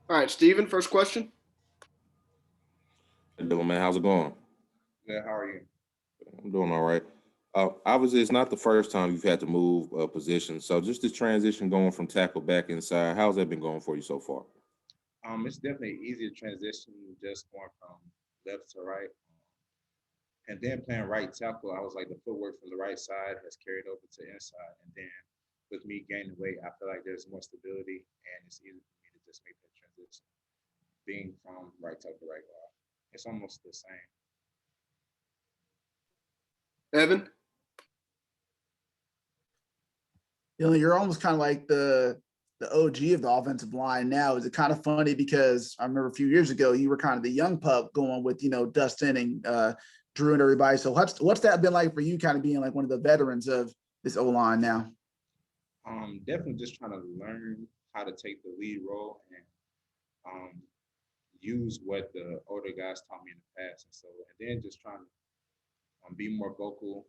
All right, Steven, first question. Hey, Dylan, man, how's it going? Good. How are you? I'm doing all right. Obviously, it's not the first time you've had to move a position. So just this transition going from tackle back inside, how's that been going for you so far? It's definitely easier transition just going from left to right. And then playing right tackle, I was like the footwork from the right side has carried over to inside. And then with me gaining weight, I feel like there's more stability and it's easy for me to just make that transition. Being from right tackle to right guard, it's almost the same. Evan. You know, you're almost kind of like the OG of the offensive line now. Is it kind of funny because I remember a few years ago you were kind of the young pup going with Dustin and Drew and everybody. So what's that been like for you, kind of being like one of the veterans of this O line now? Definitely just trying to learn how to take the lead role and um, use what the older guys taught me in the past. And so, and then just trying to be more vocal.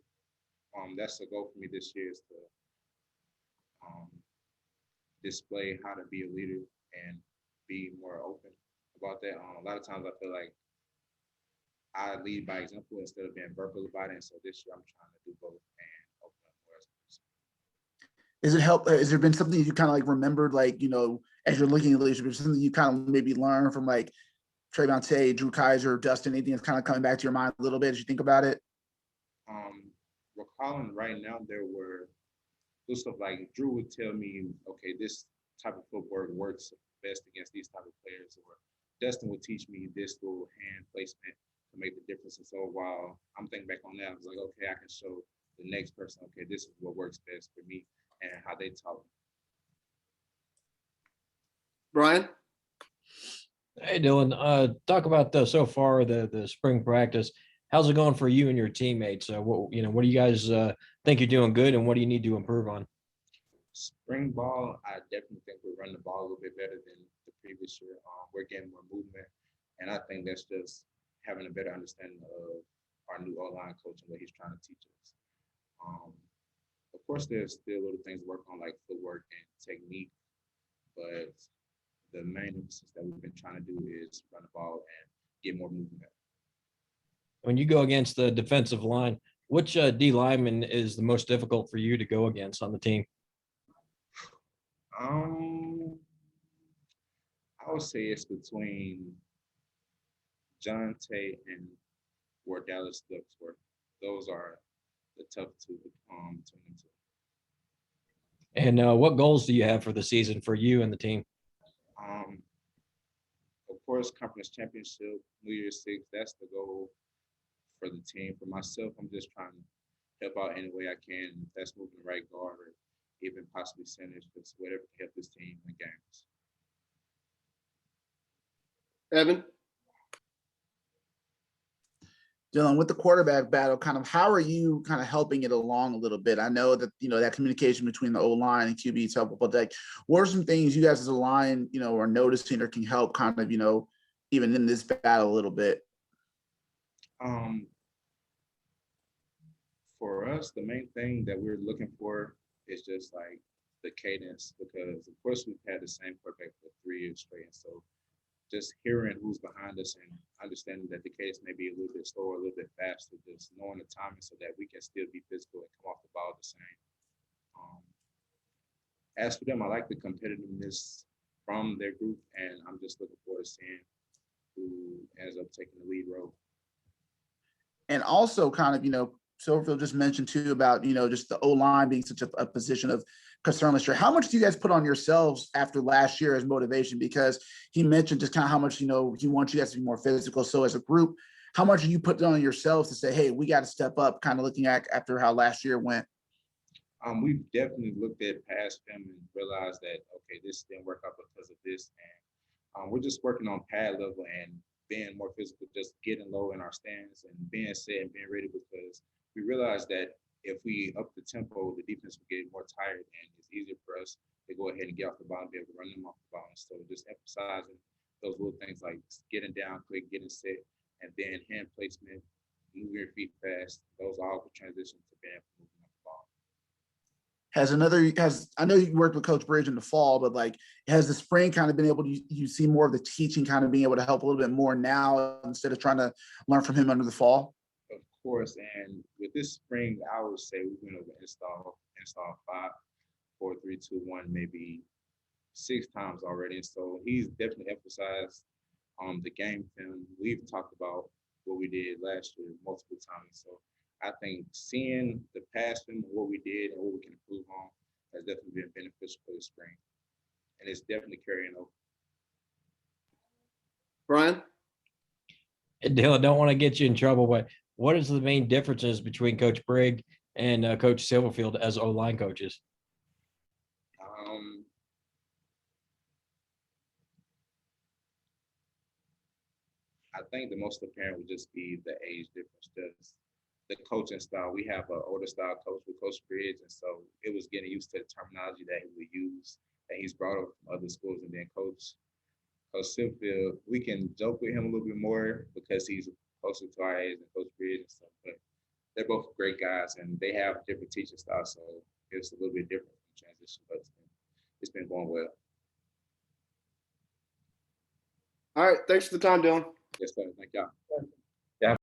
That's the goal for me this year is to um, display how to be a leader and be more open about that. A lot of times I feel like I lead by example instead of being verbal about it. And so this year I'm trying to do both and open up more as a person. Is it help? Has there been something you kind of like remembered, like as you're looking at leadership, something you kind of maybe learn from like Trayvon Tay, Drew Kaiser, Dustin? Anything that's kind of coming back to your mind a little bit as you think about it? Um, Recalling right now, there were little stuff like Drew would tell me, okay, this type of footwork works best against these type of players, or Dustin would teach me this little hand placement to make the difference. And so while I'm thinking back on that, I was like, okay, I can show the next person, okay, this is what works best for me and how they taught me. Brian. Hey Dylan, talk about so far the spring practice. How's it going for you and your teammates? What do you guys think you're doing good, and what do you need to improve on? Spring ball, I definitely think we run the ball a little bit better than the previous year. We're getting more movement, and I think that's just having a better understanding of our new O-line coach and what he's trying to teach us. Um, of course, there's still little things to work on like footwork and technique, but the main emphasis that we've been trying to do is run the ball and get more movement. When you go against the defensive line, which D lineman is the most difficult for you to go against on the team? Um, I would say it's between John Tate and where Dallas Ducksworth. Those are the tough two between the two. And what goals do you have for the season for you and the team? Um, of course, conference championship, New Year's Six. That's the goal for the team. For myself, I'm just trying to help out any way I can. If that's moving the right guard or even possibly centers, just whatever to help this team in the games. Evan. Dylan, with the quarterback battle, kind of how are you kind of helping it along a little bit? I know that that communication between the O line and QB is helpful, but like, what are some things you guys as a line, are noticing or can help kind of, even in this battle a little bit? Um, for us, the main thing that we're looking for is just like the cadence, because of course we've had the same quarterback for 3 years straight, and so just hearing who's behind us and understanding that the case may be a little bit slower, a little bit faster, just knowing the timing so that we can still be physical and come off the ball the same. Um, as for them, I like the competitiveness from their group, and I'm just looking forward to seeing who ends up taking the lead role. And also kind of, Silverfield just mentioned too about, just the O line being such a position of concern this year. How much do you guys put on yourselves after last year as motivation? Because he mentioned just kind of how much, he wants you guys to be more physical. So as a group, how much are you putting on yourselves to say, hey, we got to step up, kind of looking at after how last year went? We've definitely looked at past film and realized that, okay, this didn't work out because of this. And we're just working on pad level and being more physical, just getting low in our stance and being set and being ready, because we realized that if we up the tempo, the defense will get more tired and it's easier for us to go ahead and get off the ball and be able to run them off the ball. And so just emphasizing those little things like getting down quick, getting set, and then hand placement, moving your feet fast. Those all transition to being moving off the ball. I know you worked with Coach Bridge in the fall, but like has the spring kind of been able to you see more of the teaching kind of being able to help a little bit more now instead of trying to learn from him under the fall? Of course, and with this spring, I would say we went over install 5, 4, 3, 2, 1, maybe 6 times already. And so he's definitely emphasized the game film. We've talked about what we did last year multiple times. So I think seeing the past film, what we did and what we can improve on has definitely been beneficial for the spring. And it's definitely carrying over. Brian? Hey, Dylan, don't want to get you in trouble, but what is the main differences between Coach Brigg and Coach Silverfield as O-line coaches? I think the most apparent would just be the age difference. Just the coaching style. We have an older style coach with Coach Bridge, and so it was getting used to the terminology that he would use that he's brought up from other schools. And then Coach Silverfield, we can joke with him a little bit more because he's closer to our age than Coach Bridge and stuff. But they're both great guys, and they have different teaching styles, so it's a little bit different from transition, but it's been going well. All right. Thanks for the time, Dylan. Yes, sir. Thank y'all.